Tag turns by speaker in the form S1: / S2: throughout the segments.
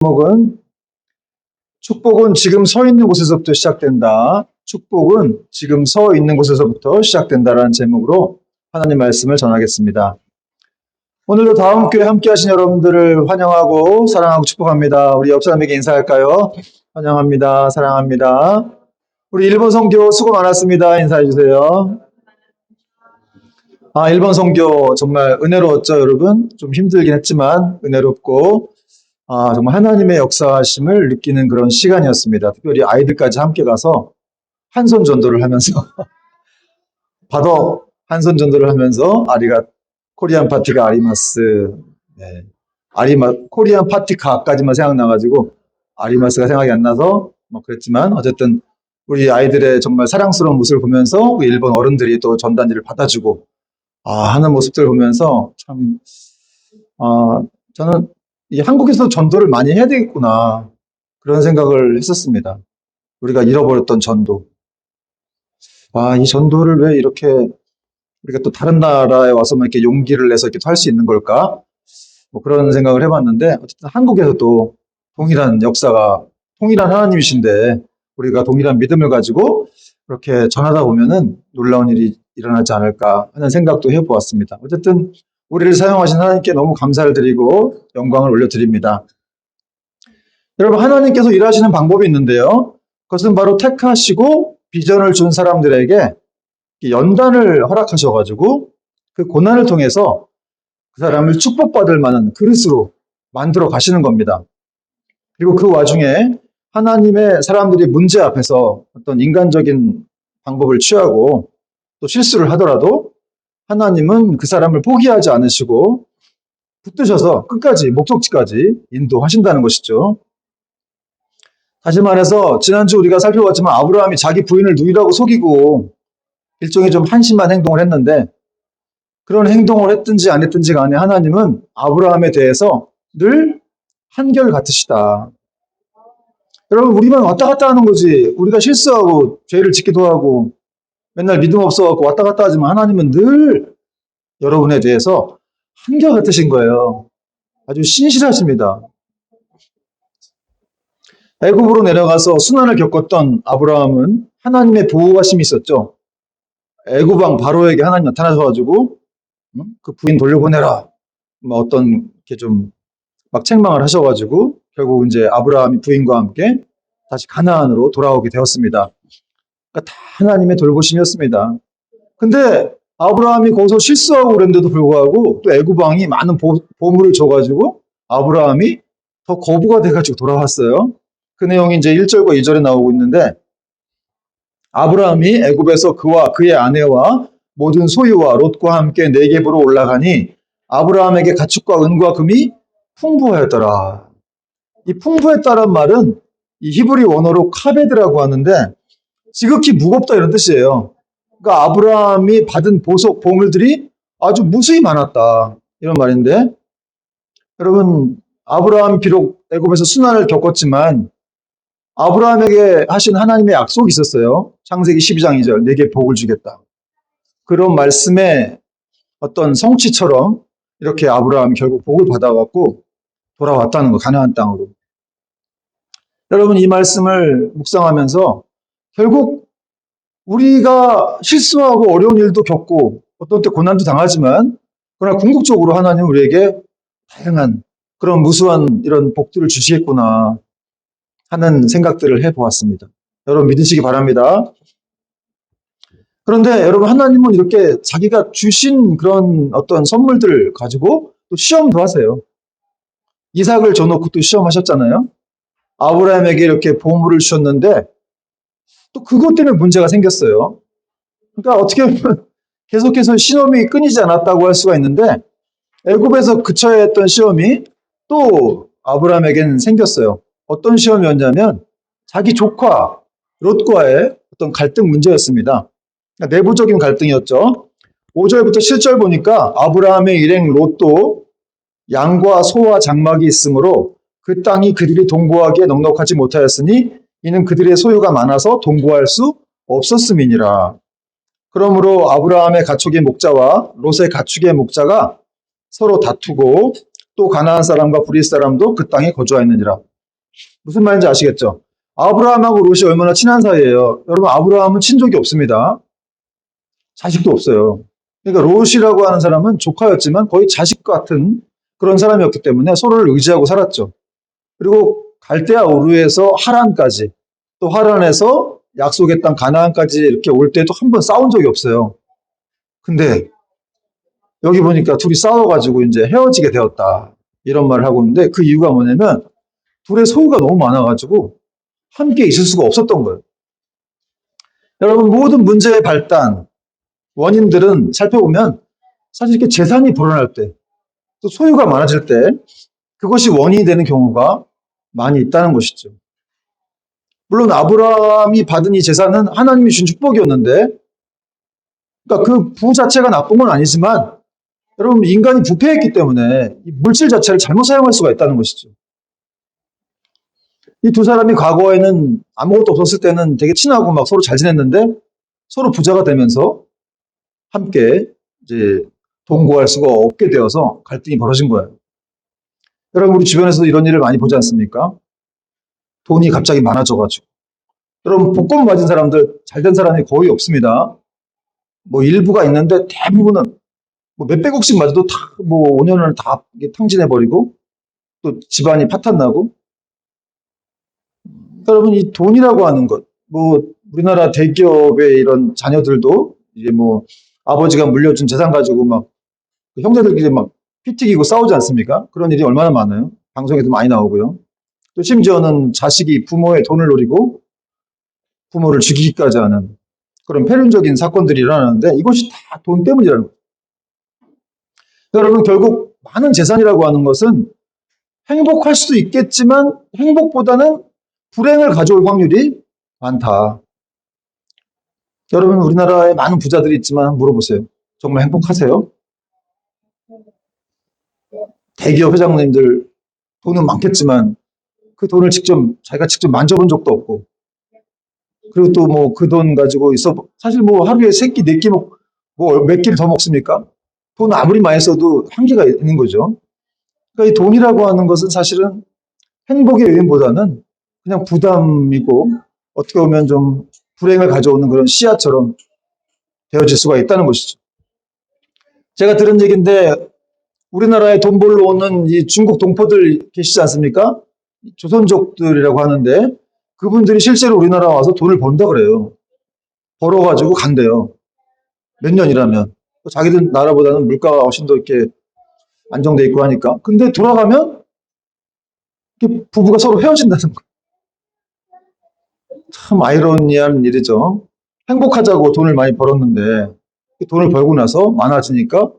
S1: 제목은 축복은 지금 서 있는 곳에서부터 시작된다. 축복은 지금 서 있는 곳에서부터 시작된다라는 제목으로 하나님 말씀을 전하겠습니다. 오늘도 다음교회 함께 하신 여러분들을 환영하고 사랑하고 축복합니다. 우리 옆 사람에게 인사할까요? 환영합니다. 사랑합니다. 우리 일본 선교 수고 많았습니다. 인사해 주세요. 일본 선교 정말 은혜로웠죠, 여러분? 좀 힘들긴 했지만 은혜롭고 정말 하나님의 역사하심을 느끼는 그런 시간이었습니다. 특별히 아이들까지 함께 가서 한손 전도를 하면서 바더 한손 전도를 하면서 코리안 파티가 아리마스, 네. 코리안 파티카까지만 생각나가지고 아리마스가 생각이 안 나서 그랬지만 어쨌든 우리 아이들의 정말 사랑스러운 모습을 보면서 우리 일본 어른들이 또 전단지를 받아주고 하는 모습들을 보면서 참 저는 이 한국에서 전도를 많이 해야 되겠구나 그런 생각을 했었습니다. 우리가 잃어버렸던 전도. 이 전도를 왜 이렇게 우리가 또 다른 나라에 와서만 이렇게 용기를 내서 이렇게 할 수 있는 걸까? 그런 생각을 해봤는데 어쨌든 한국에서도 동일한 역사가 동일한 하나님이신데 우리가 동일한 믿음을 가지고 그렇게 전하다 보면은 놀라운 일이 일어나지 않을까 하는 생각도 해보았습니다. 어쨌든 우리를 사용하신 하나님께 너무 감사를 드리고 영광을 올려드립니다. 여러분, 하나님께서 일하시는 방법이 있는데요. 그것은 바로 택하시고 비전을 준 사람들에게 연단을 허락하셔가지고 그 고난을 통해서 그 사람을 축복받을 만한 그릇으로 만들어 가시는 겁니다. 그리고 그 와중에 하나님의 사람들이 문제 앞에서 어떤 인간적인 방법을 취하고 또 실수를 하더라도 하나님은 그 사람을 포기하지 않으시고 붙드셔서 끝까지 목적지까지 인도하신다는 것이죠. 다시 말해서 지난주 우리가 살펴봤지만 아브라함이 자기 부인을 누이라고 속이고 일종의 좀 한심한 행동을 했는데 그런 행동을 했든지 안 했든지 간에 하나님은 아브라함에 대해서 늘 한결같으시다. 여러분, 우리만 왔다 갔다 하는 거지. 우리가 실수하고 죄를 짓기도 하고 맨날 믿음 없어갖고 왔다 갔다 하지만 하나님은 늘 여러분에 대해서 한결같으신 거예요. 아주 신실하십니다. 애굽으로 내려가서 순환을 겪었던 아브라함은 하나님의 보호하심이 있었죠. 애굽 왕 바로에게 하나님 나타나셔가지고 그 부인 돌려보내라. 어떤 이렇게 좀 막 책망을 하셔가지고 결국 이제 아브라함이 부인과 함께 다시 가나안으로 돌아오게 되었습니다. 그러니까 다 하나님의 돌보심이었습니다. 근데 아브라함이 거기서 실수하고 그랬는데도 불구하고 또 애굽 왕이 많은 보물을 줘가지고 아브라함이 더 거부가 돼가지고 돌아왔어요. 그 내용이 이제 1절과 2절에 나오고 있는데 아브라함이 애굽에서 그와 그의 아내와 모든 소유와 롯과 함께 네겝으로 올라가니 아브라함에게 가축과 은과 금이 풍부하였더라. 이 풍부했다란 말은 이 히브리 원어로 카베드라고 하는데 지극히 무겁다 이런 뜻이에요. 그러니까 아브라함이 받은 보물들이 아주 무수히 많았다 이런 말인데 여러분, 아브라함이 비록 애굽에서 순환을 겪었지만 아브라함에게 하신 하나님의 약속이 있었어요. 창세기 12장 2절 내게 복을 주겠다. 그런 말씀의 어떤 성취처럼 이렇게 아브라함이 결국 복을 받아갖고 돌아왔다는 거, 가나안 땅으로. 여러분, 이 말씀을 묵상하면서 결국 우리가 실수하고 어려운 일도 겪고 어떤 때 고난도 당하지만 그러나 궁극적으로 하나님 우리에게 다양한 그런 무수한 이런 복들을 주시겠구나 하는 생각들을 해보았습니다. 여러분 믿으시기 바랍니다. 그런데 여러분, 하나님은 이렇게 자기가 주신 그런 어떤 선물들을 가지고 또 시험도 하세요. 이삭을 줘놓고 또 시험하셨잖아요. 아브라함에게 이렇게 보물을 주셨는데 또 그것 때문에 문제가 생겼어요. 그러니까 어떻게 보면 계속해서 시험이 끊이지 않았다고 할 수가 있는데 애굽에서 그쳐야 했던 시험이 또 아브라함에게는 생겼어요. 어떤 시험이었냐면 자기 조카 롯과의 어떤 갈등 문제였습니다. 그러니까 내부적인 갈등이었죠. 5절부터 7절 보니까 아브라함의 일행 롯도 양과 소와 장막이 있으므로 그 땅이 그들이 동거하기에 넉넉하지 못하였으니 이는 그들의 소유가 많아서 동거할 수 없었음이니라. 그러므로 아브라함의 가축의 목자와 롯의 가축의 목자가 서로 다투고 또 가나안 사람과 브릿 사람도 그 땅에 거주하였느니라. 무슨 말인지 아시겠죠? 아브라함하고 롯이 얼마나 친한 사이예요. 여러분, 아브라함은 친족이 없습니다. 자식도 없어요. 그러니까 롯이라고 하는 사람은 조카였지만 거의 자식 같은 그런 사람이었기 때문에 서로를 의지하고 살았죠. 그리고 갈대아 우르에서 하란까지, 또 하란에서 약속의 땅 가나안까지 이렇게 올 때도 한 번 싸운 적이 없어요. 근데 여기 보니까 둘이 싸워가지고 이제 헤어지게 되었다, 이런 말을 하고 있는데, 그 이유가 뭐냐면 둘의 소유가 너무 많아가지고 함께 있을 수가 없었던 거예요. 여러분, 모든 문제의 발단, 원인들은 살펴보면 사실 이렇게 재산이 불어날 때, 또 소유가 많아질 때 그것이 원인이 되는 경우가 많이 있다는 것이죠. 물론 아브라함이 받은 이 재산은 하나님이 준 축복이었는데, 그러니까 그 부 자체가 나쁜 건 아니지만, 여러분, 인간이 부패했기 때문에 이 물질 자체를 잘못 사용할 수가 있다는 것이죠. 이 두 사람이 과거에는 아무것도 없었을 때는 되게 친하고 막 서로 잘 지냈는데, 서로 부자가 되면서 함께 이제 동거할 수가 없게 되어서 갈등이 벌어진 거예요. 여러분, 우리 주변에서도 이런 일을 많이 보지 않습니까? 돈이 갑자기 많아져가지고. 여러분, 복권 맞은 사람들, 잘된 사람이 거의 없습니다. 뭐 일부가 있는데 대부분은 뭐 몇백억씩 맞아도 다 뭐 5년을 다 탕진해버리고 또 집안이 파탄나고. 여러분, 이 돈이라고 하는 것, 뭐 우리나라 대기업의 이런 자녀들도 이제 뭐 아버지가 물려준 재산 가지고 막 형제들끼리 막 피튀기고 싸우지 않습니까? 그런 일이 얼마나 많아요. 방송에도 많이 나오고요. 또 심지어는 자식이 부모의 돈을 노리고 부모를 죽이기까지 하는 그런 폐륜적인 사건들이 일어나는데, 이것이 다 돈 때문이라는 거예요. 여러분, 결국 많은 재산이라고 하는 것은 행복할 수도 있겠지만 행복보다는 불행을 가져올 확률이 많다. 여러분, 우리나라에 많은 부자들이 있지만 물어보세요. 정말 행복하세요? 대기업 회장님들 돈은 많겠지만 그 돈을 자기가 직접 만져본 적도 없고, 그리고 또 뭐 그 돈 가지고 사실 뭐 하루에 세 끼, 네 끼 뭐 몇 끼를 더 먹습니까? 돈 아무리 많이 써도 한계가 있는 거죠. 그러니까 이 돈이라고 하는 것은 사실은 행복의 요인보다는 그냥 부담이고, 어떻게 보면 좀 불행을 가져오는 그런 씨앗처럼 되어질 수가 있다는 것이죠. 제가 들은 얘기인데, 우리나라에 돈 벌러 오는 이 중국 동포들 계시지 않습니까? 조선족들이라고 하는데, 그분들이 실제로 우리나라 와서 돈을 번다 그래요. 벌어가지고 간대요. 몇 년 일하면. 자기들 나라보다는 물가가 훨씬 더 이렇게 안정돼 있고 하니까. 근데 돌아가면 부부가 서로 헤어진다는 거예요. 참 아이러니한 일이죠. 행복하자고 돈을 많이 벌었는데 돈을 벌고 나서 많아지니까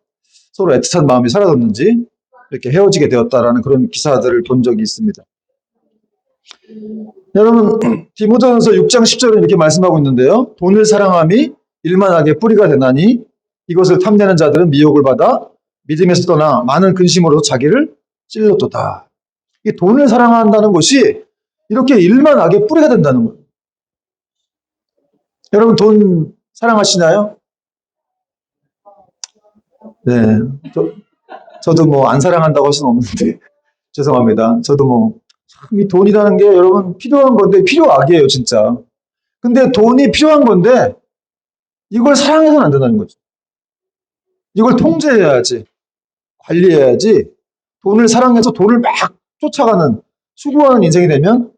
S1: 서로 애틋한 마음이 사라졌는지 이렇게 헤어지게 되었다라는 그런 기사들을 본 적이 있습니다. 여러분, 디모데전서 6장 10절은 이렇게 말씀하고 있는데요. 돈을 사랑함이 일만하게 뿌리가 되나니 이것을 탐내는 자들은 미혹을 받아 믿음에서 떠나 많은 근심으로 자기를 찔렀도다. 이 돈을 사랑한다는 것이 이렇게 일만하게 뿌리가 된다는 거예요. 여러분, 돈 사랑하시나요? 네. 저도 뭐 안 사랑한다고 할 수는 없는데 죄송합니다. 저도 뭐 이 돈이라는 게 여러분 필요한 건데, 필요악이에요 진짜. 근데 돈이 필요한 건데 이걸 사랑해서는 안 된다는 거죠. 이걸 통제해야지, 관리해야지. 돈을 사랑해서 돈을 막 쫓아가는, 추구하는 인생이 되면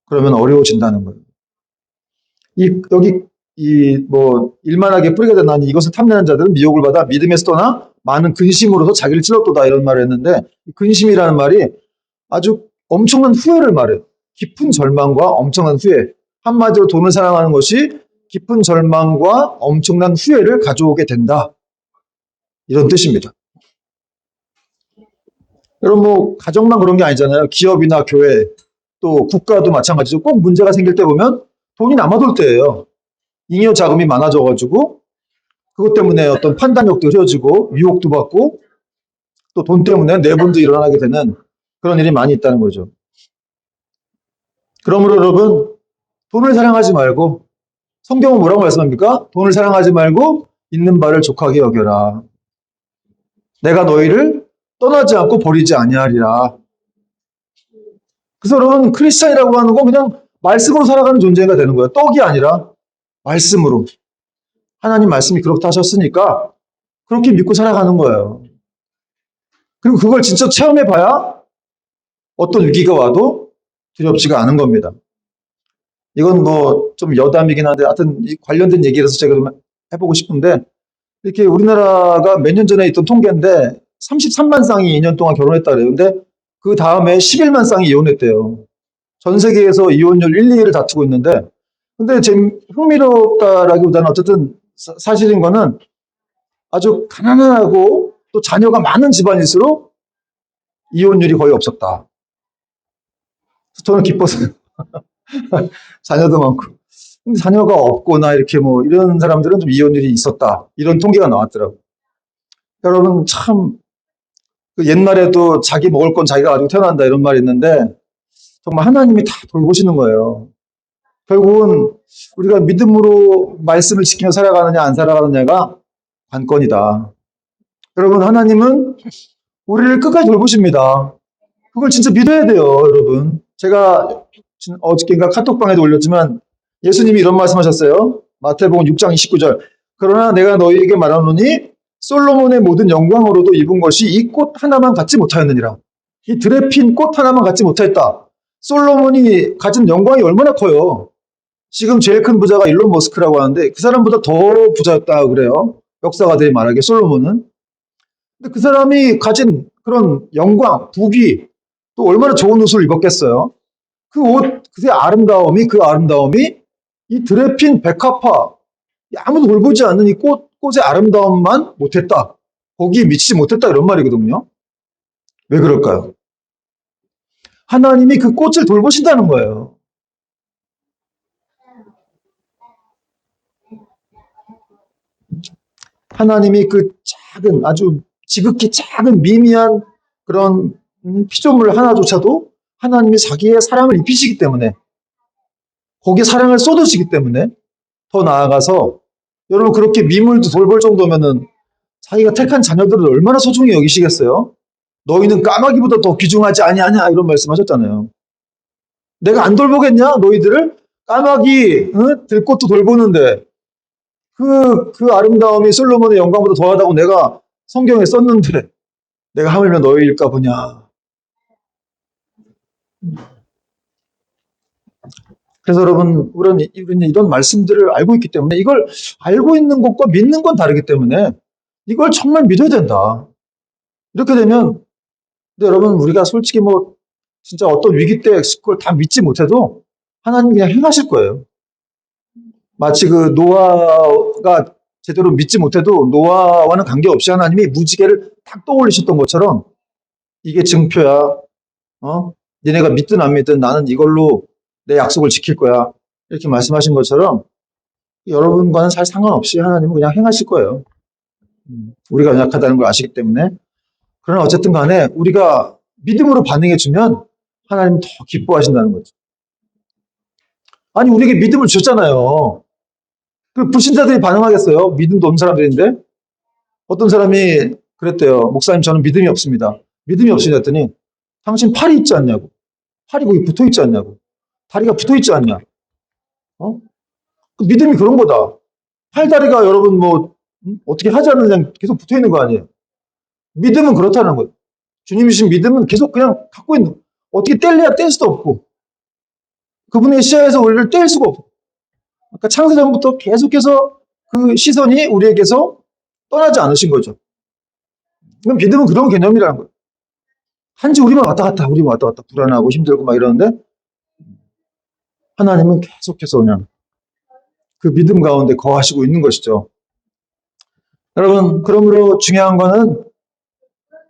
S1: 그러면 어려워진다는 거예요. 여기 뭐 일만하게 뿌리가 되나니 이것을 탐내는 자들은 미혹을 받아 믿음에서 떠나 많은 근심으로서 자기를 찔렀도다, 이런 말을 했는데, 근심이라는 말이 아주 엄청난 후회를 말해요. 깊은 절망과 엄청난 후회. 한마디로 돈을 사랑하는 것이 깊은 절망과 엄청난 후회를 가져오게 된다, 이런 뜻입니다. 여러분, 뭐 가정만 그런 게 아니잖아요. 기업이나 교회, 또 국가도 마찬가지죠. 꼭 문제가 생길 때 보면 돈이 남아돌 때예요. 잉여 자금이 많아져가지고 그것 때문에 어떤 판단력도 흐려지고 유혹도 받고 또 돈 때문에 내분도 일어나게 되는 그런 일이 많이 있다는 거죠. 그러므로 여러분, 돈을 사랑하지 말고, 성경은 뭐라고 말씀합니까? 돈을 사랑하지 말고 있는 바를 족하게 여겨라. 내가 너희를 떠나지 않고 버리지 아니하리라. 그래서 여러분 크리스찬이라고 하는 건 그냥 말씀으로 살아가는 존재가 되는 거예요. 떡이 아니라 말씀으로. 하나님 말씀이 그렇다 하셨으니까 그렇게 믿고 살아가는 거예요. 그리고 그걸 진짜 체험해 봐야 어떤 위기가 와도 두렵지가 않은 겁니다. 이건 뭐 좀 여담이긴 한데 하여튼 관련된 얘기라서 제가 좀 해보고 싶은데 이렇게 우리나라가 몇 년 전에 있던 통계인데 33만 쌍이 2년 동안 결혼했다 그래요. 근데 그 다음에 11만 쌍이 이혼했대요. 전 세계에서 이혼율 1, 2위를 다투고 있는데 근데 흥미롭다라기보다는 어쨌든 사실인 거는 아주 가난하고 또 자녀가 많은 집안일수록 이혼율이 거의 없었다. 저는 기뻤어요. 자녀도 많고. 근데 자녀가 없거나 이렇게 뭐 이런 사람들은 좀 이혼율이 있었다. 이런 통계가 나왔더라고요. 여러분 참 그 옛말에도 자기 먹을 건 자기가 가지고 태어난다 이런 말이 있는데 정말 하나님이 다 돌보시는 거예요. 결국은 우리가 믿음으로 말씀을 지키며 살아가느냐 안 살아가느냐가 관건이다. 여러분 하나님은 우리를 끝까지 돌보십니다. 그걸 진짜 믿어야 돼요, 여러분. 제가 어저께인가 카톡방에도 올렸지만 예수님이 이런 말씀하셨어요. 마태복음 6장 29절. 그러나 내가 너희에게 말하노니 솔로몬의 모든 영광으로도 입은 것이 이 꽃 하나만 갖지 못하였느니라. 이 들에 핀 꽃 하나만 갖지 못하였다. 솔로몬이 가진 영광이 얼마나 커요. 지금 제일 큰 부자가 일론 머스크라고 하는데 그 사람보다 더 부자였다 그래요. 역사가들이 말하기에 솔로몬은. 근데 그 사람이 가진 그런 영광, 부귀, 또 얼마나 좋은 옷을 입었겠어요. 그 옷, 그 아름다움이 이 들에 핀 백합화, 아무도 돌보지 않는 이 꽃의 아름다움만 못했다. 거기에 미치지 못했다 이런 말이거든요. 왜 그럴까요? 하나님이 그 꽃을 돌보신다는 거예요. 하나님이 그 작은 아주 지극히 작은 미미한 그런 피조물 하나조차도 하나님이 자기의 사랑을 입히시기 때문에 거기에 사랑을 쏟으시기 때문에 더 나아가서 여러분 그렇게 미물도 돌볼 정도면은 자기가 택한 자녀들을 얼마나 소중히 여기시겠어요? 너희는 까마귀보다 더 귀중하지 아니하냐 이런 말씀하셨잖아요. 내가 안 돌보겠냐 너희들을? 까마귀 들꽃도 돌보는데 그 아름다움이 솔로몬의 영광보다 더하다고 내가 성경에 썼는데 내가 하물며 너희일까 보냐. 그래서 여러분 우리는 이런 말씀들을 알고 있기 때문에 이걸 알고 있는 것과 믿는 건 다르기 때문에 이걸 정말 믿어야 된다. 이렇게 되면 근데 여러분 우리가 솔직히 뭐 진짜 어떤 위기 때 그걸 다 믿지 못해도 하나님이 그냥 행하실 거예요. 마치 그 노아가 제대로 믿지 못해도 노아와는 관계없이 하나님이 무지개를 딱 떠올리셨던 것처럼 이게 증표야. 니네가 믿든 안 믿든 나는 이걸로 내 약속을 지킬 거야. 이렇게 말씀하신 것처럼 여러분과는 살 상관없이 하나님은 그냥 행하실 거예요. 우리가 연약하다는 걸 아시기 때문에. 그러나 어쨌든 간에 우리가 믿음으로 반응해주면 하나님은 더 기뻐하신다는 거죠. 아니 우리에게 믿음을 줬잖아요. 그 불신자들이 반응하겠어요? 믿음도 없는 사람들인데 어떤 사람이 그랬대요. 목사님 저는 믿음이 없습니다. 믿음이 없으냐 했더니 당신 팔이 있지 않냐고. 팔이 거기 붙어 있지 않냐고. 다리가 붙어 있지 않냐. 그 믿음이 그런 거다. 팔다리가 여러분 뭐 어떻게 하지 않는 그냥 계속 붙어 있는 거 아니에요. 믿음은 그렇다는 거예요. 주님이 주신 믿음은 계속 그냥 갖고 있는 거예요. 어떻게 뗄래야 뗄 수도 없고 그분의 시야에서 우리를 뗄 수가 없고 그러니까 창세전부터 계속해서 그 시선이 우리에게서 떠나지 않으신 거죠. 그럼 믿음은 그런 개념이라는 거예요. 한지 우리만 왔다 갔다 불안하고 힘들고 막 이러는데 하나님은 계속해서 그냥 그 믿음 가운데 거하시고 있는 것이죠. 여러분 그러므로 중요한 거는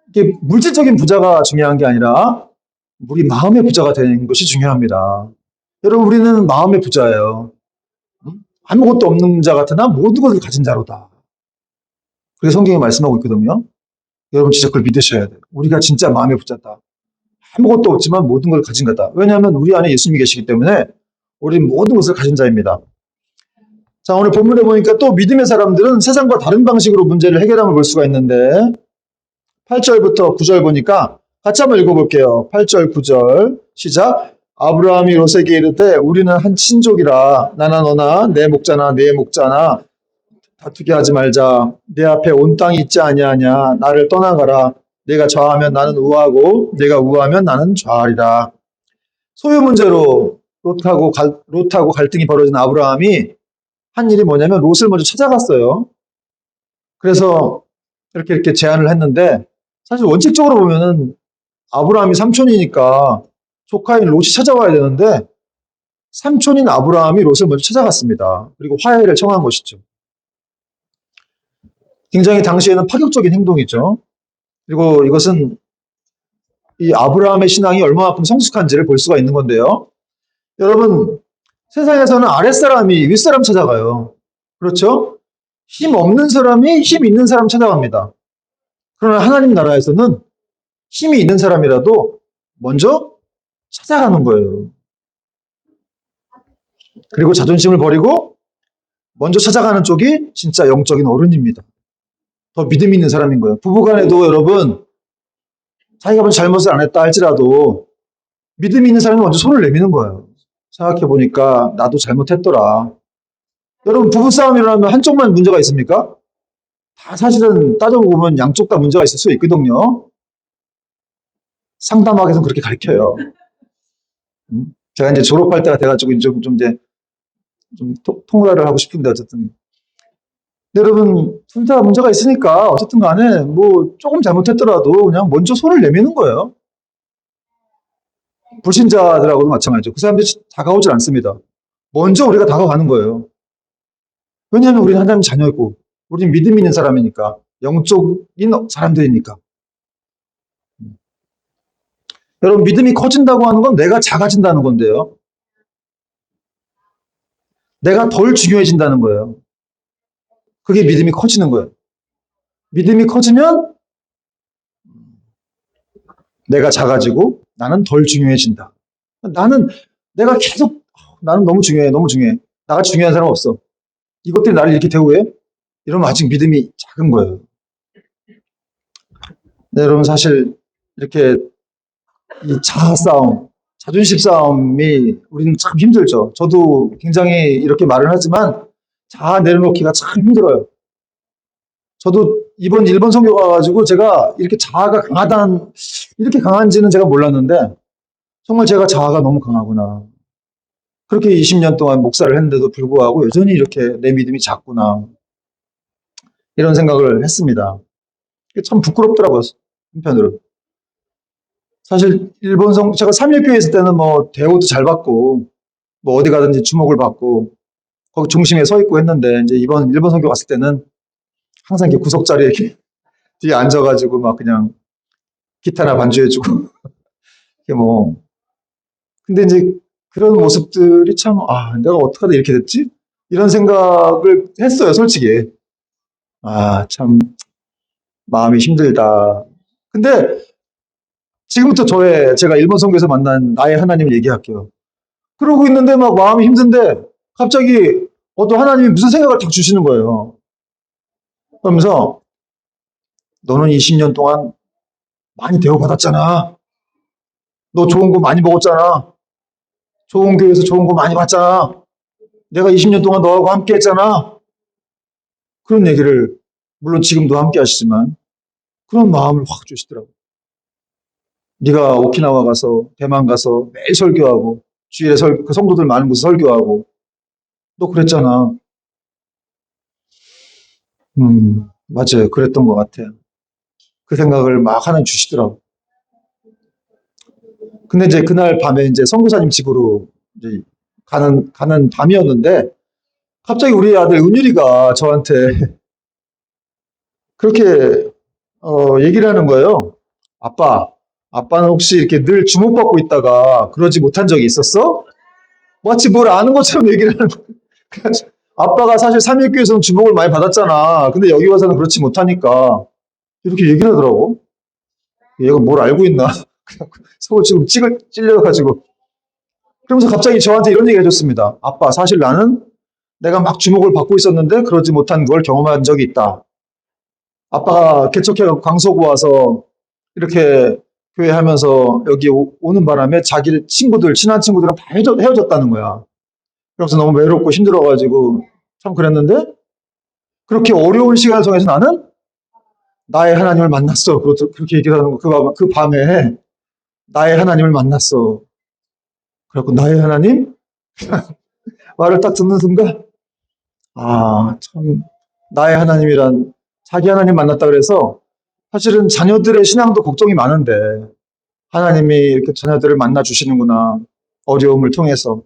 S1: 이게 물질적인 부자가 중요한 게 아니라 우리 마음의 부자가 되는 것이 중요합니다. 여러분 우리는 마음의 부자예요. 아무것도 없는 자 같으나 모든 것을 가진 자로다. 그게 성경이 말씀하고 있거든요. 여러분 진짜 그걸 믿으셔야 돼요. 우리가 진짜 마음의 부자다. 아무것도 없지만 모든 걸 가진 거다. 왜냐하면 우리 안에 예수님이 계시기 때문에 우리는 모든 것을 가진 자입니다. 자, 오늘 본문에 보니까 또 믿음의 사람들은 세상과 다른 방식으로 문제를 해결함을 볼 수가 있는데 8절부터 9절 보니까 같이 한번 읽어볼게요. 8절, 9절. 시작. 아브라함이 롯에게 이르되 우리는 한 친족이라 나나 너나 내 목자나 네 목자나 다투게 하지 말자. 내 앞에 온 땅이 있지 아니하냐. 나를 떠나가라. 내가 좌하면 나는 우하고 내가 우하면 나는 좌하리라. 소유 문제로 롯하고 갈등이 벌어진 아브라함이 한 일이 뭐냐면 롯을 먼저 찾아갔어요. 그래서 이렇게 제안을 했는데 사실 원칙적으로 보면은 아브라함이 삼촌이니까 조카인 롯이 찾아와야 되는데 삼촌인 아브라함이 롯을 먼저 찾아갔습니다. 그리고 화해를 청한 것이죠. 굉장히 당시에는 파격적인 행동이죠. 그리고 이것은 이 아브라함의 신앙이 얼마만큼 성숙한지를 볼 수가 있는 건데요. 여러분, 세상에서는 아랫사람이 윗사람 찾아가요. 그렇죠? 힘 없는 사람이 힘 있는 사람 찾아갑니다. 그러나 하나님 나라에서는 힘이 있는 사람이라도 먼저 찾아가는 거예요. 그리고 자존심을 버리고 먼저 찾아가는 쪽이 진짜 영적인 어른입니다. 더 믿음 있는 사람인 거예요. 부부간에도 여러분, 자기가 먼저 잘못을 안 했다 할지라도 믿음 있는 사람이 먼저 손을 내미는 거예요. 생각해보니까 나도 잘못했더라. 여러분, 부부싸움이 일어나면 한쪽만 문제가 있습니까? 다 사실은 따져보면 양쪽 다 문제가 있을 수 있거든요. 상담학에서는 그렇게 가르쳐요. 제가 이제 졸업할 때가 돼가지고 이제 통화를 하고 싶은데 어쨌든. 여러분, 둘 다 문제가 있으니까 어쨌든 간에 뭐 조금 잘못했더라도 그냥 먼저 손을 내미는 거예요. 불신자들하고도 마찬가지죠. 그 사람들이 다가오질 않습니다. 먼저 우리가 다가가는 거예요. 왜냐하면 우리는 하나님 자녀이고 우리는 믿음 있는 사람이니까 영적인 사람들이니까. 여러분 믿음이 커진다고 하는 건 내가 작아진다는 건데요. 내가 덜 중요해진다는 거예요. 그게 믿음이 커지는 거예요. 믿음이 커지면 내가 작아지고 나는 덜 중요해진다. 내가 계속 나는 너무 중요해. 나같이 중요한 사람 없어. 이것들이 나를 이렇게 대우해? 이러면 아직 믿음이 작은 거예요. 네, 여러분 사실 이렇게 이 자아 싸움, 자존심 싸움이 우리는 참 힘들죠. 저도 굉장히 이렇게 말을 하지만 자아 내려놓기가 참 힘들어요. 저도 이번 일본 선교 가가지고 제가 이렇게 자아가 이렇게 강한지는 제가 몰랐는데 정말 제가 자아가 너무 강하구나. 그렇게 20년 동안 목사를 했는데도 불구하고 여전히 이렇게 내 믿음이 작구나. 이런 생각을 했습니다. 참 부끄럽더라고요. 한편으로. 사실 제가 3일교회 있을 때는 뭐 대우도 잘 받고 뭐 어디 가든지 주목을 받고 거기 중심에 서 있고 했는데 이제 이번 일본 선교 갔을 때는 항상 이렇게 구석 자리에 이렇게 뒤에 앉아가지고 막 그냥 기타나 반주해주고 이게 뭐 근데 이제 그런 모습들이 참 내가 어떻게 하다 이렇게 됐지? 이런 생각을 했어요, 솔직히. 참 마음이 힘들다. 근데 지금부터 제가 일본 선교에서 만난 나의 하나님을 얘기할게요. 그러고 있는데 막 마음이 힘든데 갑자기 어떤 하나님이 무슨 생각을 딱 주시는 거예요. 그러면서 너는 20년 동안 많이 대우받았잖아. 너 좋은 거 많이 먹었잖아. 좋은 교회에서 좋은 거 많이 봤잖아. 내가 20년 동안 너하고 함께 했잖아. 그런 얘기를 물론 지금도 함께 하시지만 그런 마음을 확 주시더라고요. 네가 오키나와 가서 대만 가서 매일 설교하고 주일에 그 성도들 많은 곳에 설교하고 너 그랬잖아. 맞아요. 그랬던 것 같아요. 그 생각을 막 하나 주시더라고요. 근데 이제 그날 밤에 이제 선교사님 집으로 이제 가는 밤이었는데 갑자기 우리 아들 은율이가 저한테 그렇게 얘기를 하는 거예요. 아빠는 혹시 이렇게 늘 주목받고 있다가 그러지 못한 적이 있었어? 마치 뭘 아는 것처럼 얘기를 하는 거예요. 그래서 아빠가 사실 삼일교에서는 주목을 많이 받았잖아. 근데 여기 와서는 그렇지 못하니까 이렇게 얘기를 하더라고. 얘가 뭘 알고 있나? 속을 지금 찔려가지고. 그러면서 갑자기 저한테 이런 얘기 해줬습니다. 아빠, 사실 나는 내가 막 주목을 받고 있었는데 그러지 못한 걸 경험한 적이 있다. 아빠가 개척해 강서구 와서 이렇게 교회 하면서 여기 오는 바람에 자기 친구들, 친한 친구들이랑 다 헤어졌다는 거야. 그래서 너무 외롭고 힘들어가지고 참 그랬는데 그렇게 어려운 시간을 통해서 나는 나의 하나님을 만났어. 그렇게 얘기를 하는 거. 그 밤에 나의 하나님을 만났어. 그래갖고 나의 하나님? 말을 딱 듣는 순간 아, 참 나의 하나님이란 자기 하나님 만났다 그래서 사실은 자녀들의 신앙도 걱정이 많은데 하나님이 이렇게 자녀들을 만나 주시는구나. 어려움을 통해서.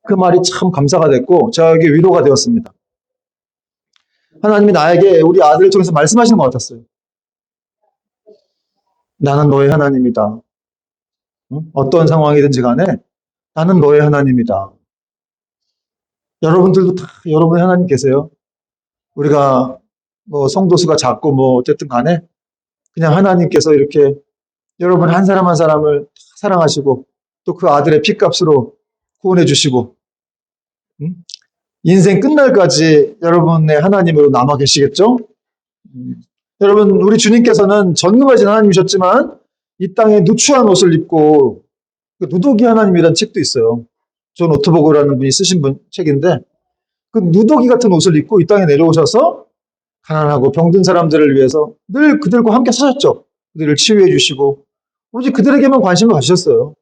S1: 그 말이 참 감사가 됐고 저에게 위로가 되었습니다. 하나님이 나에게 우리 아들을 통해서 말씀하시는 것 같았어요. 나는 너의 하나님이다. 응? 어떤 상황이든지 간에 나는 너의 하나님이다. 여러분들도 다 여러분의 하나님 계세요. 우리가 뭐 성도수가 작고 뭐 어쨌든 간에 그냥 하나님께서 이렇게 여러분 한 사람 한 사람을 사랑하시고 또 그 아들의 피값으로 구원해 주시고 응? 인생 끝날까지 여러분의 하나님으로 남아 계시겠죠? 여러분 우리 주님께서는 전능하신 하나님이셨지만 이 땅에 누추한 옷을 입고 그 누더기 하나님이라는 책도 있어요. 존 오토버그라는 분이 쓰신 책인데 그 누더기 같은 옷을 입고 이 땅에 내려오셔서 가난하고 병든 사람들을 위해서 늘 그들과 함께 사셨죠. 그들을 치유해 주시고 오직 그들에게만 관심을 가지셨어요.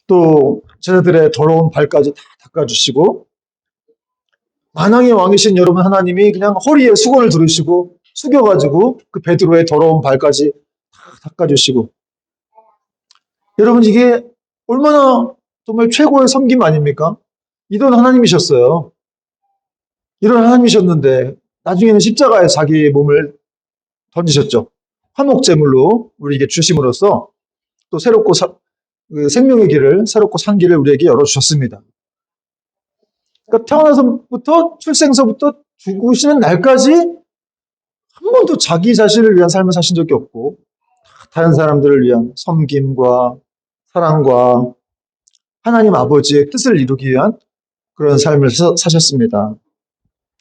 S1: 또 제자들의 더러운 발까지 다 닦아주시고 만왕의 왕이신 여러분 하나님이 그냥 허리에 수건을 두르시고 숙여가지고 그 베드로의 더러운 발까지 다 닦아주시고 여러분 이게 얼마나 정말 최고의 섬김 아닙니까? 이런 하나님이셨어요. 이런 하나님이셨는데 나중에는 십자가에 자기 몸을 던지셨죠. 화목제물로 우리에게 주심으로써 또 새롭고 그 생명의 길을 새롭고 산 길을 우리에게 열어주셨습니다. 그러니까 태어나서부터 출생서부터 죽으시는 날까지 한 번도 자기 자신을 위한 삶을 사신 적이 없고 다른 사람들을 위한 섬김과 사랑과 하나님 아버지의 뜻을 이루기 위한 그런 삶을 사셨습니다.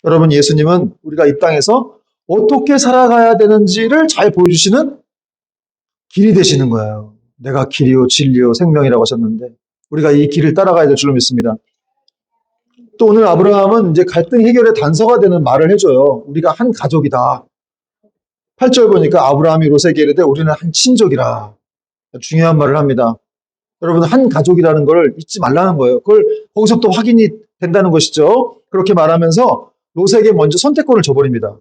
S1: 여러분 예수님은 우리가 이 땅에서 어떻게 살아가야 되는지를 잘 보여주시는 길이 되시는 거예요. 내가 길이요 진리요 생명이라고 하셨는데 우리가 이 길을 따라가야 될 줄로 믿습니다. 또 오늘 아브라함은 이제 갈등 해결의 단서가 되는 말을 해줘요. 우리가 한 가족이다. 8절 보니까 아브라함이 롯에게 이르되 우리는 한 친족이라. 중요한 말을 합니다. 여러분 한 가족이라는 걸 잊지 말라는 거예요. 그걸 거기서 또 확인이 된다는 것이죠. 그렇게 말하면서 롯에게 먼저 선택권을 줘버립니다.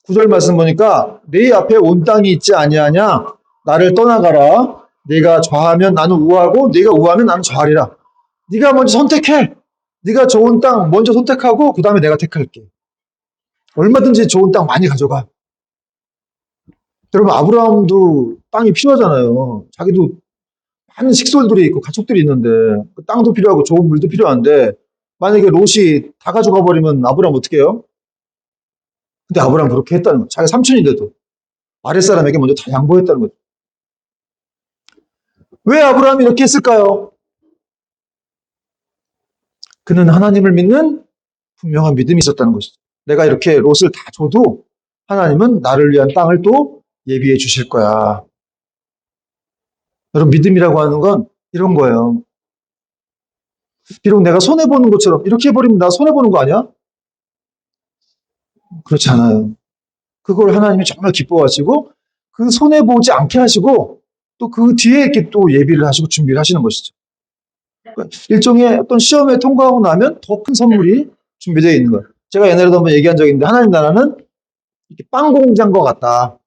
S1: 9절 말씀 보니까 네 앞에 온 땅이 있지 아니하냐 나를 떠나가라. 네가 좌하면 나는 우하고 네가 우하면 나는 좌하리라. 네가 먼저 선택해. 네가 좋은 땅 먼저 선택하고 그 다음에 내가 택할게. 얼마든지 좋은 땅 많이 가져가. 여러분 아브라함도 땅이 필요하잖아요. 자기도 많은 식솔들이 있고 가축들이 있는데 그 땅도 필요하고 좋은 물도 필요한데 만약에 롯이 다 가져가 버리면 아브라함 어떻게 해요? 근데 아브라함 그렇게 했다는 거예요. 자기 삼촌인데도 아랫사람에게 먼저 다 양보했다는 거죠. 왜 아브라함이 이렇게 했을까요? 그는 하나님을 믿는 분명한 믿음이 있었다는 것이죠. 내가 이렇게 롯을 다 줘도 하나님은 나를 위한 땅을 또 예비해 주실 거야. 여러분 믿음이라고 하는 건 이런 거예요. 비록 내가 손해보는 것처럼 이렇게 해버리면 나 손해보는 거 아니야? 그렇지 않아요. 그걸 하나님이 정말 기뻐하시고 그 손해보지 않게 하시고 또 그 뒤에 이렇게 또 예비를 하시고 준비를 하시는 것이죠. 일종의 어떤 시험에 통과하고 나면 더 큰 선물이 준비되어 있는 거예요. 제가 옛날에도 한번 얘기한 적이 있는데 하나님 나라는 이렇게 빵 공장과 같다.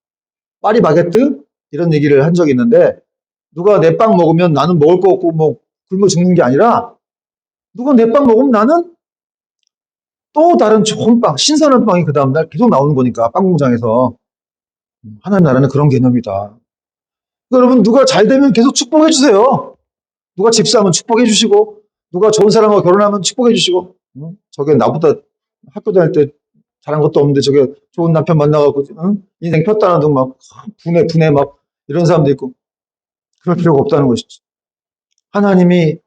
S1: 파리바게뜨 이런 얘기를 한 적이 있는데 누가 내 빵 먹으면 나는 먹을 거 없고 뭐 굶어 죽는 게 아니라 누가 내 빵 먹으면 나는 또 다른 좋은 빵, 신선한 빵이 그 다음날 계속 나오는 거니까 빵 공장에서 하나님 나라는 그런 개념이다. 여러분 누가 잘 되면 계속 축복해 주세요. 누가 집사하면 축복해 주시고 누가 좋은 사람하고 결혼하면 축복해 주시고 저게 나보다 학교 다닐 때 잘한 것도 없는데 저게 좋은 남편 만나갖고 인생 폈다는 둥 막 분해 막 이런 사람도 있고 그럴 필요가 없다는 것이죠. 하나님이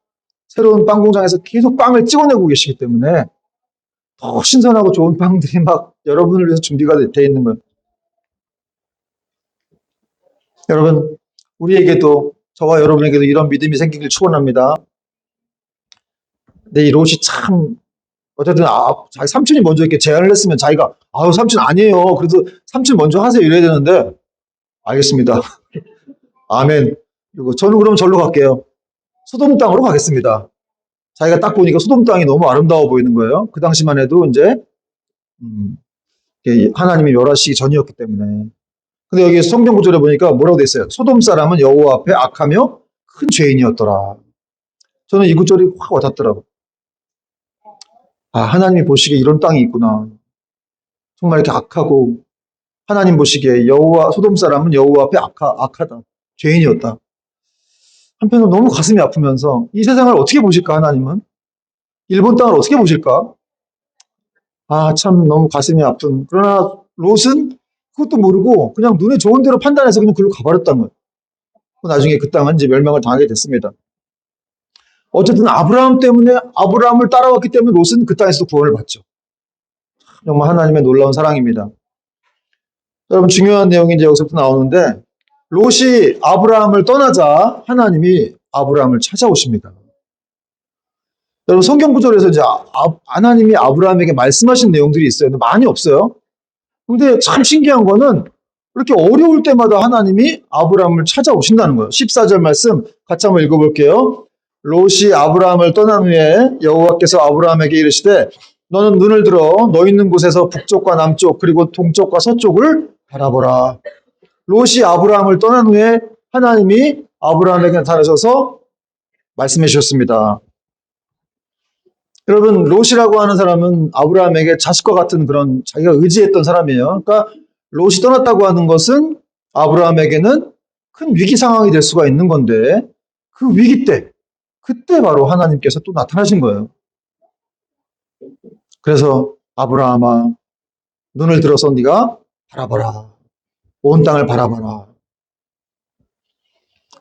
S1: 새로운 빵 공장에서 계속 빵을 찍어내고 계시기 때문에 더 신선하고 좋은 빵들이 막 여러분을 위해서 준비가 돼 있는 거예요. 여러분, 우리에게도, 저와 여러분에게도 이런 믿음이 생기길 축원합니다. 근데 이 롯이 참, 어쨌든, 자기 삼촌이 먼저 이렇게 제안을 했으면 자기가, 아유, 삼촌 아니에요. 그래도 삼촌 먼저 하세요. 이래야 되는데, 알겠습니다. 아멘. 그리고 저는 그럼 절로 갈게요. 소돔 땅으로 가겠습니다. 자기가 딱 보니까 소돔 땅이 너무 아름다워 보이는 거예요. 그 당시만 해도 이제, 하나님이 멸하시기 전이었기 때문에. 근데 여기 성경 구절에 보니까 뭐라고 돼 있어요? 소돔 사람은 여호와 앞에 악하며 큰 죄인이었더라. 저는 이 구절이 확 와닿더라고요. 아, 하나님이 보시기에 이런 땅이 있구나. 정말 이렇게 악하고, 하나님 보시기에 소돔 사람은 여호와 앞에 악하다. 죄인이었다. 한편으로 너무 가슴이 아프면서 이 세상을 어떻게 보실까, 하나님은? 일본 땅을 어떻게 보실까? 아, 참 너무 가슴이 아픈. 그러나 롯은 그것도 모르고 그냥 눈에 좋은 대로 판단해서 그냥 글로 가버렸던 거예요. 나중에 그 땅은 이제 멸망을 당하게 됐습니다. 어쨌든 아브라함을 따라왔기 때문에 롯은 그 땅에서도 구원을 받죠. 정말 하나님의 놀라운 사랑입니다. 여러분, 중요한 내용이 이제 여기서부터 나오는데, 롯이 아브라함을 떠나자 하나님이 아브라함을 찾아오십니다. 여러분, 성경 구절에서 이제 하나님이 아브라함에게 말씀하신 내용들이 있어요. 근데 많이 없어요. 근데 참 신기한 거는 이렇게 어려울 때마다 하나님이 아브라함을 찾아오신다는 거예요. 14절 말씀 같이 한번 읽어볼게요. 롯이 아브라함을 떠난 후에 여호와께서 아브라함에게 이르시되 너는 눈을 들어 너 있는 곳에서 북쪽과 남쪽 그리고 동쪽과 서쪽을 바라보라. 롯이 아브라함을 떠난 후에 하나님이 아브라함에게 나타나셔서 말씀해 주셨습니다. 여러분, 롯이라고 하는 사람은 아브라함에게 자식과 같은 그런 자기가 의지했던 사람이에요. 그러니까 롯이 떠났다고 하는 것은 아브라함에게는 큰 위기 상황이 될 수가 있는 건데 그 위기 때, 그때 바로 하나님께서 또 나타나신 거예요. 그래서 아브라함아, 눈을 들어서 네가 바라봐라. 온 땅을 바라봐라.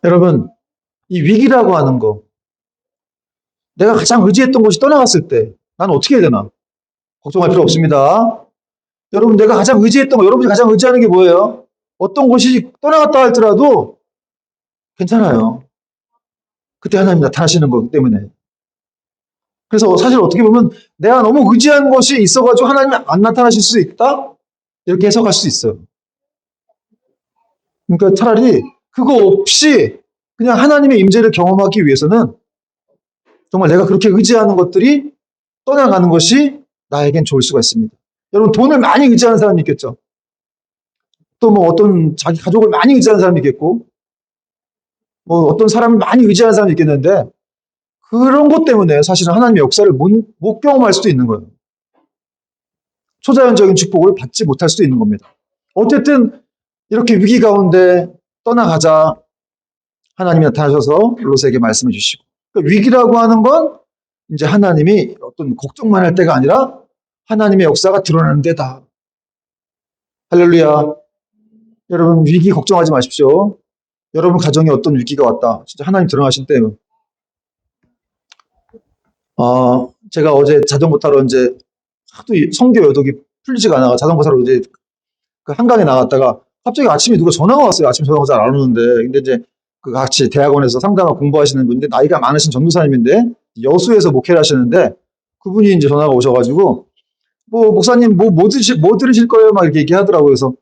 S1: 여러분, 이 위기라고 하는 거, 내가 가장 의지했던 곳이 떠나갔을 때 난 어떻게 해야 되나? 걱정할 필요 없습니다. 여러분, 내가 가장 의지했던 거, 여러분이 가장 의지하는 게 뭐예요? 어떤 곳이 떠나갔다 할지라도 괜찮아요. 그때 하나님이 나타나시는 거기 때문에. 그래서 사실 어떻게 보면 내가 너무 의지한 것이 있어가지고 하나님이 안 나타나실 수 있다? 이렇게 해석할 수 있어요. 그러니까 차라리 그거 없이 그냥 하나님의 임재를 경험하기 위해서는 정말 내가 그렇게 의지하는 것들이 떠나가는 것이 나에겐 좋을 수가 있습니다. 여러분, 돈을 많이 의지하는 사람이 있겠죠. 또 뭐 어떤 자기 가족을 많이 의지하는 사람이 있겠고, 뭐 어떤 사람을 많이 의지하는 사람이 있겠는데, 그런 것 때문에 사실은 하나님의 역사를 못 경험할 수도 있는 거예요. 초자연적인 축복을 받지 못할 수도 있는 겁니다. 어쨌든 이렇게 위기 가운데 떠나가자 하나님이 나타나셔서 롯에게 말씀해 주시고, 그러니까 위기라고 하는 건 이제 하나님이 어떤 걱정만 할 때가 아니라 하나님의 역사가 드러나는 데다. 할렐루야. 여러분, 위기 걱정하지 마십시오. 여러분 가정에 어떤 위기가 왔다. 진짜 하나님 드러나실 때예요. 제가 어제 자전거 타러 이제 하도 성교 여독이 풀리지가 않아. 자전거 타러 이제 그 한강에 나갔다가 갑자기 아침에 누가 전화가 왔어요. 아침 전화가 잘 안 오는데. 근데 이제 그 같이 대학원에서 상담하 공부하시는 분인데 나이가 많으신 전도사님인데 여수에서 목회를 하시는데 그분이 이제 전화가 오셔가지고 뭐 목사님 뭐 들으실 거예요? 막 이렇게 얘기하더라고요. 그래서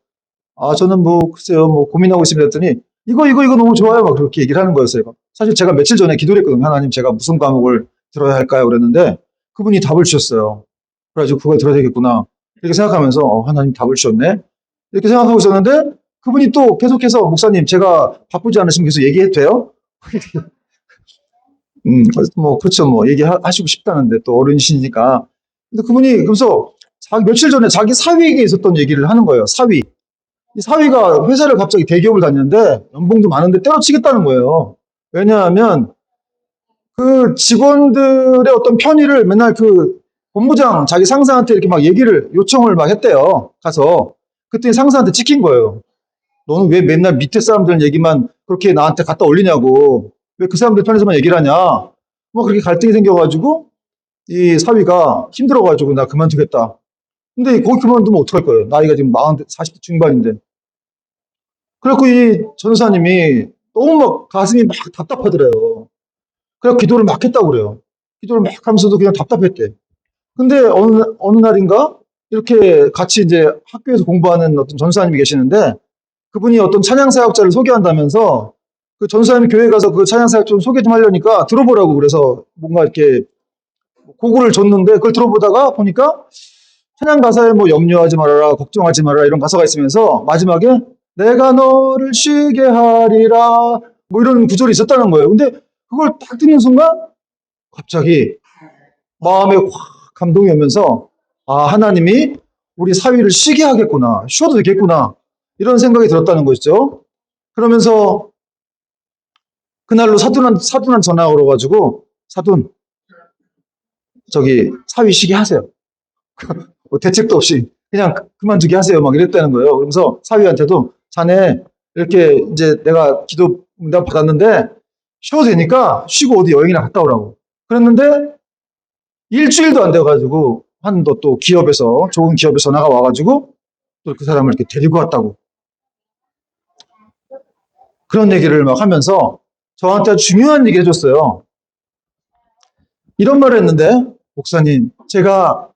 S1: 저는 뭐 글쎄요 뭐 고민하고 있습니다 했더니 이거 너무 좋아요. 막 그렇게 얘기를 하는 거였어요. 사실 제가 며칠 전에 기도를 했거든요. 하나님 제가 무슨 과목을 들어야 할까요? 그랬는데 그분이 답을 주셨어요. 그래가지고 그걸 들어야 되겠구나. 이렇게 생각하면서 하나님 답을 주셨네. 이렇게 생각하고 있었는데 그분이 또 계속해서 목사님 제가 바쁘지 않으시면 계속 얘기해도 돼요? 뭐 그렇죠. 뭐 얘기하시고 싶다는데 또 어른이시니까. 근데 그분이 그래서 며칠 전에 자기 사위에게 있었던 얘기를 하는 거예요. 사위. 이 사위가 회사를 갑자기 대기업을 다녔는데 연봉도 많은데 때려치겠다는 거예요. 왜냐하면 그 직원들의 어떤 편의를 맨날 그 본부장 자기 상사한테 이렇게 막 요청을 막 했대요. 가서. 그때 상사한테 찍힌 거예요. 너는 왜 맨날 밑에 사람들 얘기만 그렇게 나한테 갖다 올리냐고. 왜 그 사람들 편에서만 얘기를 하냐. 뭐 그렇게 갈등이 생겨가지고 이 사위가 힘들어가지고 나 그만두겠다. 근데 거기 그만두면 어떡할 거예요. 나이가 지금 40대 중반인데. 그래갖고 이 전사님이 너무 막 가슴이 막 답답하더래요. 그래서 기도를 막 했다고 그래요. 기도를 막 하면서도 그냥 답답했대. 근데 어느 날인가 이렇게 같이 이제 학교에서 공부하는 어떤 전사님이 계시는데 그분이 어떤 찬양사역자를 소개한다면서 그 전사님이 교회 가서 그 찬양사역 좀 소개 좀 하려니까 들어보라고 그래서 뭔가 이렇게 곡을 줬는데 그걸 들어보다가 보니까 찬양 가사에 뭐 염려하지 말아라, 걱정하지 말아라 이런 가사가 있으면서 마지막에 내가 너를 쉬게 하리라 뭐 이런 구절이 있었다는 거예요. 근데 그걸 딱 듣는 순간 갑자기 마음에 확 감동이 오면서 아, 하나님이 우리 사위를 쉬게 하겠구나. 쉬어도 되겠구나. 이런 생각이 들었다는 것이죠. 그러면서 그날로 사돈한 전화가 걸어가지고 사돈 저기 사위 쉬게 하세요. 뭐 대책도 없이 그냥 그만두게 하세요. 막 이랬다는 거예요. 그러면서 사위한테도 자네 이렇게 이제 내가 기도 응답 받았는데 쉬어도 되니까 쉬고 어디 여행이나 갔다 오라고. 그랬는데 일주일도 안 돼가지고 한 또 기업에서 좋은 기업에 전화가 와가지고 또 그 사람을 이렇게 데리고 왔다고 그런 얘기를 막 하면서 저한테 아주 중요한 얘기 해줬어요. 이런 말을 했는데 목사님 제가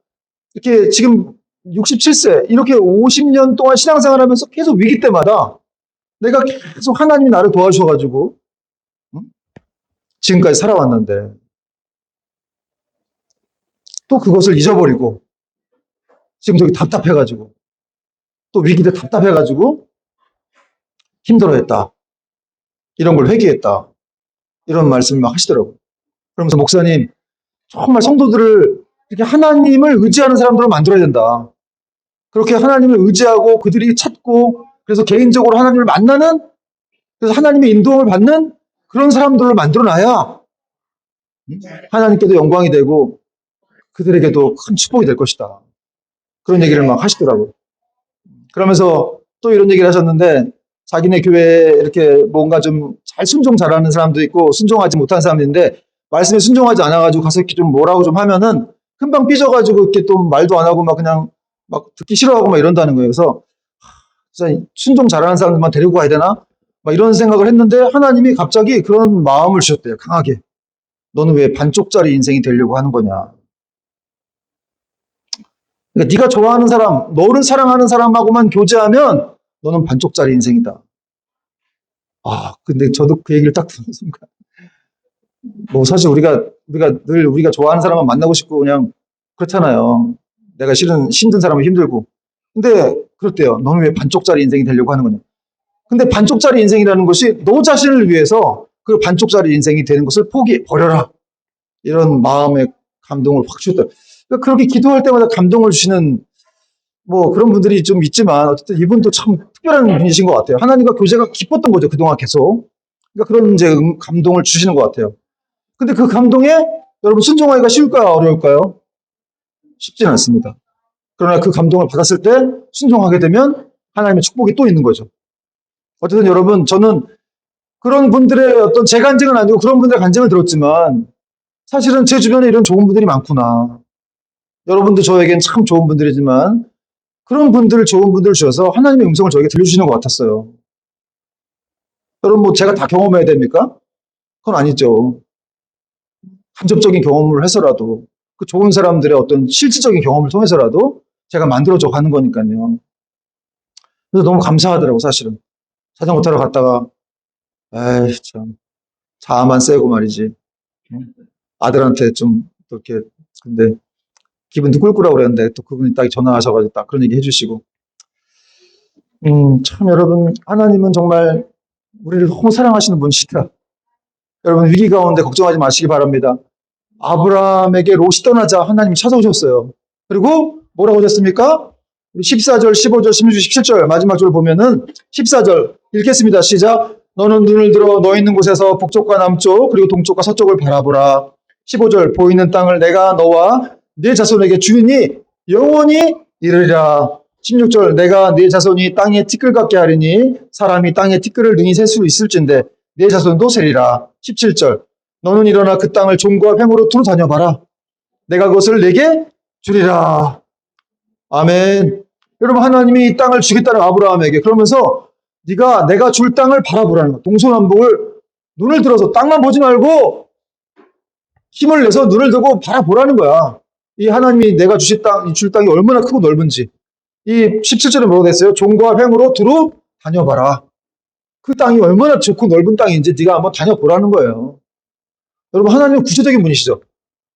S1: 이렇게 지금 67세 이렇게 50년 동안 신앙생활하면서 계속 위기 때마다 내가 계속 하나님이 나를 도와주셔가지고 응? 지금까지 살아왔는데 또 그것을 잊어버리고 지금 저기 답답해가지고 또 위기때 답답해가지고 힘들어했다. 이런 걸 회개했다. 이런 말씀을 막 하시더라고요. 그러면서 목사님 정말 성도들을 이렇게 하나님을 의지하는 사람들로 만들어야 된다. 그렇게 하나님을 의지하고 그들이 찾고 그래서 개인적으로 하나님을 만나는 그래서 하나님의 인도함을 받는 그런 사람들로 만들어놔야 하나님께도 영광이 되고 그들에게도 큰 축복이 될 것이다. 그런 얘기를 막 하시더라고요. 그러면서 또 이런 얘기를 하셨는데 자기네 교회에 이렇게 뭔가 좀 잘 순종 잘하는 사람도 있고 순종하지 못한 사람도 있는데 말씀에 순종하지 않아가지고 가서 이렇게 좀 뭐라고 좀 하면은 금방 삐져가지고 이렇게 또 말도 안 하고 막 그냥 막 듣기 싫어하고 막 이런다는 거예요. 그래서 진짜 순종 잘하는 사람들만 데리고 가야 되나? 막 이런 생각을 했는데 하나님이 갑자기 그런 마음을 주셨대요. 강하게. 너는 왜 반쪽짜리 인생이 되려고 하는 거냐? 그러니까 네가 좋아하는 사람, 너를 사랑하는 사람하고만 교제하면 너는 반쪽짜리 인생이다. 아, 근데 저도 그 얘기를 딱 듣는 순간, 뭐 사실 우리가 늘 우리가 좋아하는 사람만 만나고 싶고 그냥 그렇잖아요. 내가 싫은 힘든 사람은 힘들고. 근데 그렇대요. 너는 왜 반쪽짜리 인생이 되려고 하는 거냐? 근데 반쪽짜리 인생이라는 것이 너 자신을 위해서 그 반쪽짜리 인생이 되는 것을 버려라. 이런 마음의 감동을 확 주셨다. 그러니까 그렇게 기도할 때마다 감동을 주시는 뭐 그런 분들이 좀 있지만 어쨌든 이분도 참 특별한 분이신 것 같아요. 하나님과 교제가 깊었던 거죠. 그동안 계속. 그러니까 그런 이제 감동을 주시는 것 같아요. 근데 그 감동에 여러분 순종하기가 쉬울까요? 어려울까요? 쉽지 않습니다. 그러나 그 감동을 받았을 때 순종하게 되면 하나님의 축복이 또 있는 거죠. 어쨌든 여러분 저는 그런 분들의 어떤 제 간증은 아니고 그런 분들의 간증을 들었지만 사실은 제 주변에 이런 좋은 분들이 많구나. 여러분도 저에겐 참 좋은 분들이지만 그런 분들, 좋은 분들을 주셔서 하나님의 음성을 저에게 들려주시는 것 같았어요. 여러분 뭐 제가 다 경험해야 됩니까? 그건 아니죠. 간접적인 경험을 해서라도 그 좋은 사람들의 어떤 실질적인 경험을 통해서라도 제가 만들어져 가는 거니까요. 그래서 너무 감사하더라고 사실은. 자전거 타러 갔다가 에이 참 자아만 세고 말이지. 아들한테 좀 이렇게 근데 기분도 꿀꿀하고 그랬는데 또 그분이 딱 전화하셔가지고 딱 그런 얘기 해주시고 참 여러분 하나님은 정말 우리를 너무 사랑하시는 분이시다. 여러분 위기 가운데 걱정하지 마시기 바랍니다. 아브라함에게 롯이 떠나자 하나님이 찾아오셨어요. 그리고 뭐라고 하셨습니까? 14절, 15절, 16절, 17절 마지막 절 보면은 14절 읽겠습니다. 시작. 너는 눈을 들어 너 있는 곳에서 북쪽과 남쪽 그리고 동쪽과 서쪽을 바라보라. 15절 보이는 땅을 내가 너와 네 자손에게 주니 영원히 이르리라. 16절 내가 네 자손이 땅의 티끌 같게 하리니 사람이 땅의 티끌을 능히 셀 수 있을진데 네 자손도 세리라. 17절 너는 일어나 그 땅을 종과 횡으로 두루 다녀봐라. 내가 그것을 내게 주리라. 아멘. 여러분 하나님이 이 땅을 주겠다는 아브라함에게 그러면서 네가 내가 줄 땅을 바라보라는 거야. 동서남북을 눈을 들어서 땅만 보지 말고 힘을 내서 눈을 들고 바라보라는 거야. 이 하나님이 내가 주실 땅, 줄 땅이 얼마나 크고 넓은지. 이 17절에 뭐라고 됐어요? 종과 횡으로 두루 다녀봐라. 그 땅이 얼마나 좋고 넓은 땅인지 네가 한번 다녀보라는 거예요. 여러분, 하나님은 구체적인 분이시죠.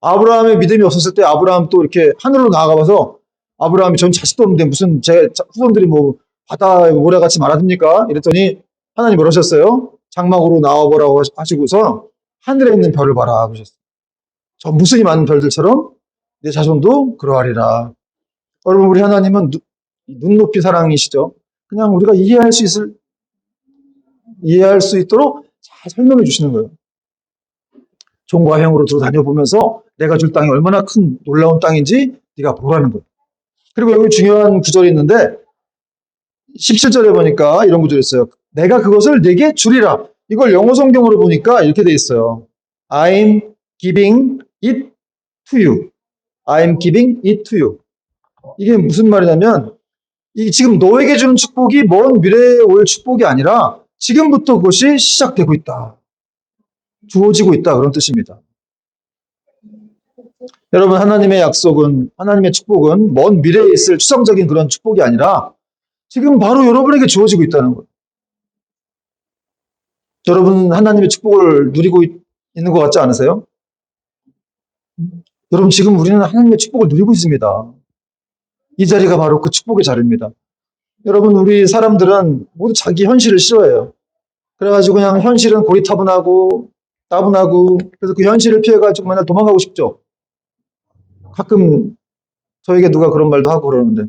S1: 아브라함의 믿음이 없었을 때 아브라함 또 이렇게 하늘로 나아가봐서 아브라함이 전 자식도 없는데 무슨 제 후손들이 뭐 바다에 모래같이 말아듭니까? 이랬더니 하나님 뭐라셨어요? 장막으로 나와보라고 하시고서 하늘에 있는 별을 봐라 그러셨어요. 저 무수히 많은 별들처럼 내 자손도 그러하리라. 여러분, 우리 하나님은 눈 높이 사랑이시죠. 그냥 우리가 이해할 수 있도록 잘 설명해 주시는 거예요. 종과 횡으로 두루 다녀보면서 내가 줄 땅이 얼마나 큰 놀라운 땅인지 네가 보라는 거예요. 그리고 여기 중요한 구절이 있는데 17절에 보니까 이런 구절이 있어요. 내가 그것을 네게 주리라. 이걸 영어 성경으로 보니까 이렇게 돼 있어요. I'm giving it to you. I'm giving it to you. 이게 무슨 말이냐면 이 지금 너에게 주는 축복이 먼 미래에 올 축복이 아니라 지금부터 그것이 시작되고 있다. 주어지고 있다. 그런 뜻입니다. 여러분, 하나님의 약속은, 하나님의 축복은 먼 미래에 있을 추상적인 그런 축복이 아니라 지금 바로 여러분에게 주어지고 있다는 거예요. 여러분, 하나님의 축복을 누리고 있는 것 같지 않으세요? 여러분, 지금 우리는 하나님의 축복을 누리고 있습니다. 이 자리가 바로 그 축복의 자리입니다. 여러분, 우리 사람들은 모두 자기 현실을 싫어해요. 그래가지고 그냥 현실은 고리타분하고 따분하고 그래서 그 현실을 피해가지고 맨날 도망가고 싶죠. 가끔 저에게 누가 그런 말도 하고 그러는데.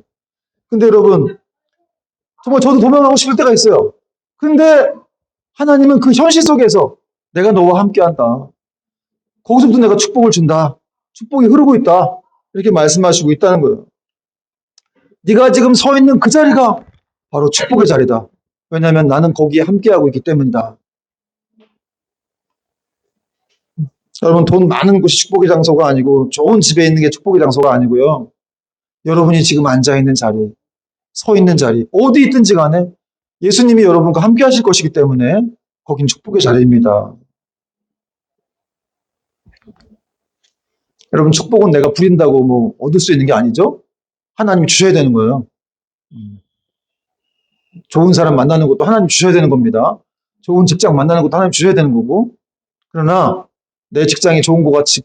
S1: 근데 여러분, 정말 저도 도망가고 싶을 때가 있어요. 근데 하나님은 그 현실 속에서 내가 너와 함께한다. 거기서부터 내가 축복을 준다. 축복이 흐르고 있다. 이렇게 말씀하시고 있다는 거예요. 네가 지금 서 있는 그 자리가 바로 축복의 자리다. 왜냐하면 나는 거기에 함께하고 있기 때문이다. 여러분, 돈 많은 곳이 축복의 장소가 아니고 좋은 집에 있는 게 축복의 장소가 아니고요. 여러분이 지금 앉아있는 자리, 서 있는 자리, 어디 있든지 간에 예수님이 여러분과 함께 하실 것이기 때문에 거긴 축복의 자리입니다. 여러분, 축복은 내가 부린다고 뭐 얻을 수 있는 게 아니죠? 하나님이 주셔야 되는 거예요. 좋은 사람 만나는 것도 하나님 주셔야 되는 겁니다. 좋은 직장 만나는 것도 하나님 주셔야 되는 거고. 그러나 내 직장이 좋은 것 같이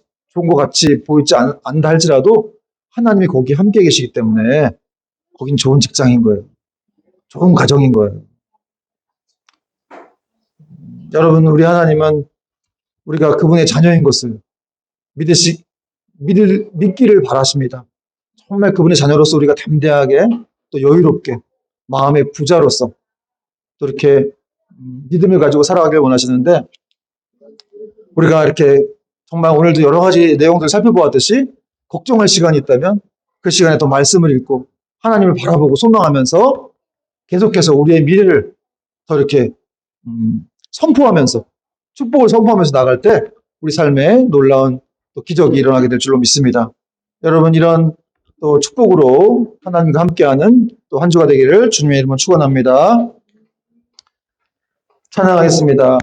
S1: 보이지 않다 할지라도 하나님이 거기 함께 계시기 때문에 거긴 좋은 직장인 거예요. 좋은 가정인 거예요. 여러분, 우리 하나님은 우리가 그분의 자녀인 것을 믿기를 바라십니다. 정말 그분의 자녀로서 우리가 담대하게 또 여유롭게 마음의 부자로서 또 이렇게 믿음을 가지고 살아가길 원하시는데 우리가 이렇게 정말 오늘도 여러 가지 내용들을 살펴보았듯이 걱정할 시간이 있다면 그 시간에 또 말씀을 읽고 하나님을 바라보고 소망하면서 계속해서 우리의 미래를 더 이렇게 선포하면서 축복을 선포하면서 나갈 때 우리 삶에 놀라운 또 기적이 일어나게 될 줄로 믿습니다. 여러분, 이런 또 축복으로 하나님과 함께하는 또 한 주가 되기를 주님의 이름으로 축원합니다. 찬양하겠습니다.